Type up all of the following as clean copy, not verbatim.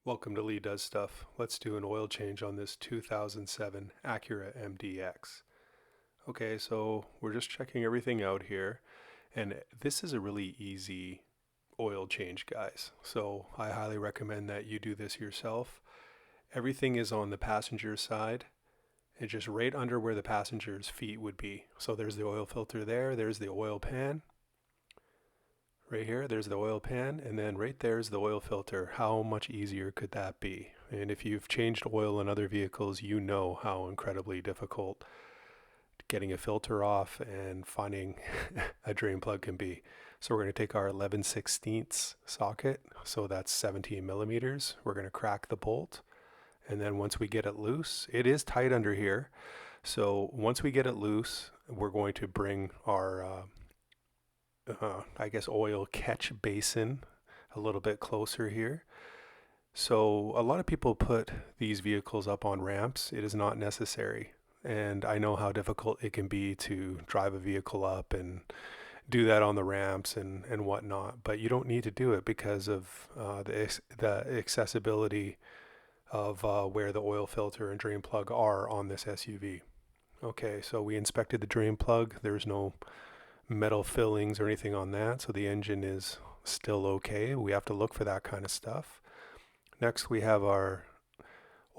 Welcome to Lee Does Stuff. Let's do an oil change on this 2007 Acura MDX. Okay, so we're just checking everything out here, and this is a really easy oil change, guys. So I highly recommend that you do this yourself. Everything is on the passenger side, and just right under where the passenger's feet would be. So there's the oil filter there, there's the oil pan. Right here, there's the oil pan, and then right there's the oil filter. How much easier could that be? And if you've changed oil in other vehicles, you know how incredibly difficult getting a filter off and finding a drain plug can be. So we're going to take our 11/16 socket, so that's 17 millimeters. We're going to crack the bolt, and then once we get it loose, it is tight under here. So once we get it loose, we're going to bring our oil catch basin a little bit closer here. So a lot of people put these vehicles up on ramps. It is not necessary. And I know how difficult it can be to drive a vehicle up and do that on the ramps and whatnot. But you don't need to do it because of the accessibility of where the oil filter and drain plug are on this SUV. Okay, so we inspected the drain plug. There's no metal fillings or anything on that, so the engine is still okay. We have to look for that kind of stuff. Next we have our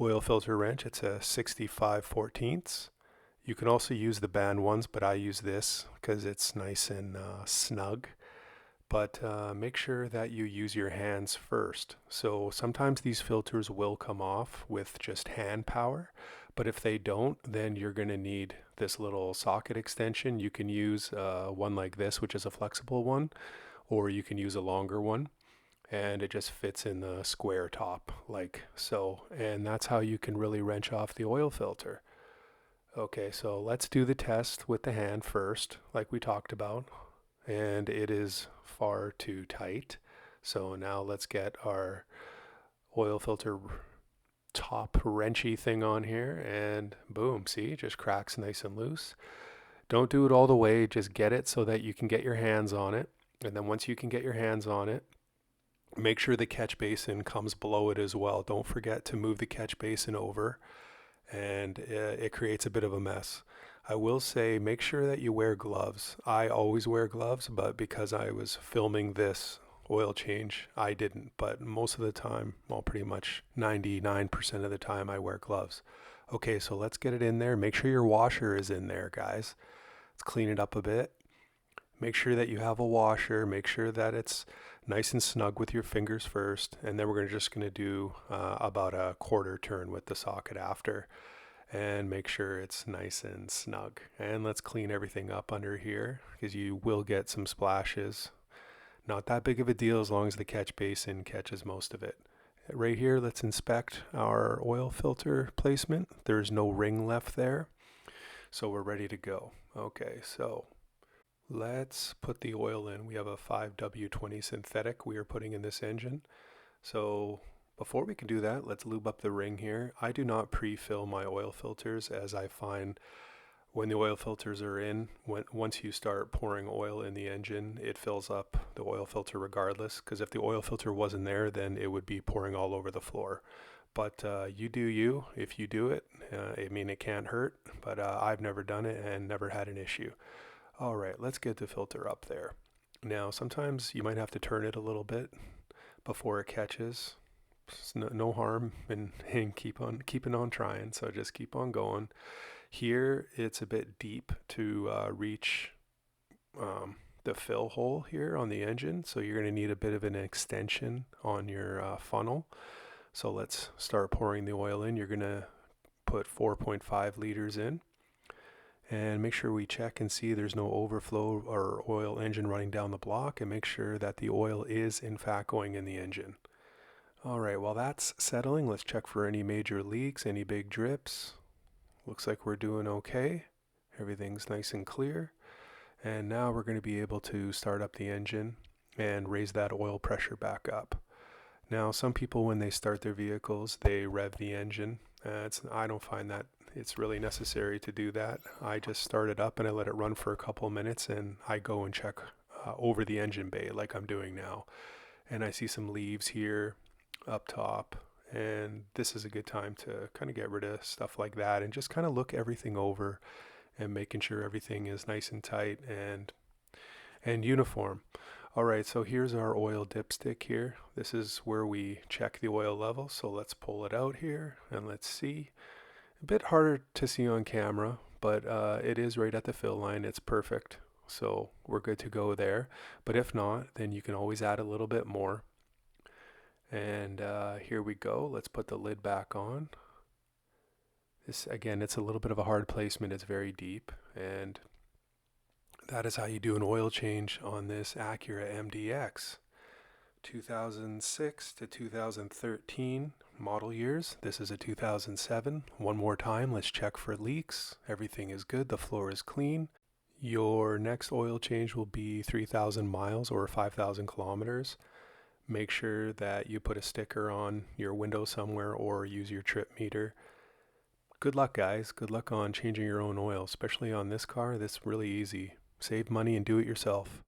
oil filter wrench. It's a 65/14. You can also use the band ones, but I use this because it's nice and snug. But make sure that you use your hands first. So sometimes these filters will come off with just hand power, but if they don't, then you're going to need this little socket extension. You can use one like this, which is a flexible one, or you can use a longer one, and it just fits in the square top like so. And that's how you can really wrench off the oil filter. Okay, so let's do the test with the hand first, like we talked about. And it is far too tight. So now let's get our oil filter top wrenchy thing on here, and boom, see, it just cracks nice and loose. Don't do it all the way, just get it so that you can get your hands on it. And then once you can get your hands on it, make sure the catch basin comes below it as well. Don't forget to move the catch basin over, and it creates a bit of a mess. I will say, make sure that you wear gloves. I always wear gloves, but because I was filming this oil change, I didn't. But most of the time, well, pretty much 99% of the time, I wear gloves. Okay, so let's get it in there. Make sure your washer is in there, guys. Let's clean it up a bit. Make sure that you have a washer. Make sure that it's nice and snug with your fingers first. And then we're just going to do about a quarter turn with the socket after. And make sure it's nice and snug. And let's clean everything up under here because you will get some splashes. Not that big of a deal as long as the catch basin catches most of it. Right here, let's inspect our oil filter placement. There's no ring left there, so we're ready to go. Okay, so let's put the oil in. We have a 5W20 synthetic we are putting in this engine. So before we can do that, let's lube up the ring here. I do not pre-fill my oil filters, as I find when the oil filters are in, once you start pouring oil in the engine, it fills up the oil filter regardless, because if the oil filter wasn't there, then it would be pouring all over the floor. But you do you. If you do it, it can't hurt, but I've never done it and never had an issue. All right, let's get the filter up there. Now, sometimes you might have to turn it a little bit before it catches. No harm in keeping on trying, so just keep on going. Here it's a bit deep to reach the fill hole here on the engine, so you're going to need a bit of an extension on your funnel. So let's start pouring the oil in. You're going to put 4.5 liters in, and make sure we check and see there's no overflow or oil engine running down the block, and make sure that the oil is in fact going in the engine. All right, while that's settling, let's check for any major leaks, any big drips. Looks like we're doing okay. Everything's nice and clear. And now we're going to be able to start up the engine and raise that oil pressure back up. Now, some people, when they start their vehicles, they rev the engine. I don't find that it's really necessary to do that. I just start it up and I let it run for a couple of minutes, and I go and check over the engine bay like I'm doing now. And I see some leaves here up top, And this is a good time to kind of get rid of stuff like that and just kind of look everything over and making sure everything is nice and tight and uniform. All right, so here's our oil dipstick here. This is where we check the oil level. So let's pull it out here and let's see. A bit harder to see on camera, but it is right at the fill line. It's perfect. So we're good to go there. But if not, then you can always add a little bit more. And here we go. Let's put the lid back on. This, again, it's a little bit of a hard placement. It's very deep, and that is how you do an oil change on this Acura MDX. 2006 to 2013 model years. This is a 2007. One more time, let's check for leaks. Everything is good. The floor is clean. Your next oil change will be 3,000 miles or 5,000 kilometers. Make sure that you put a sticker on your window somewhere or use your trip meter. Good luck, guys. Good luck on changing your own oil, especially on this car. This is really easy. Save money and do it yourself.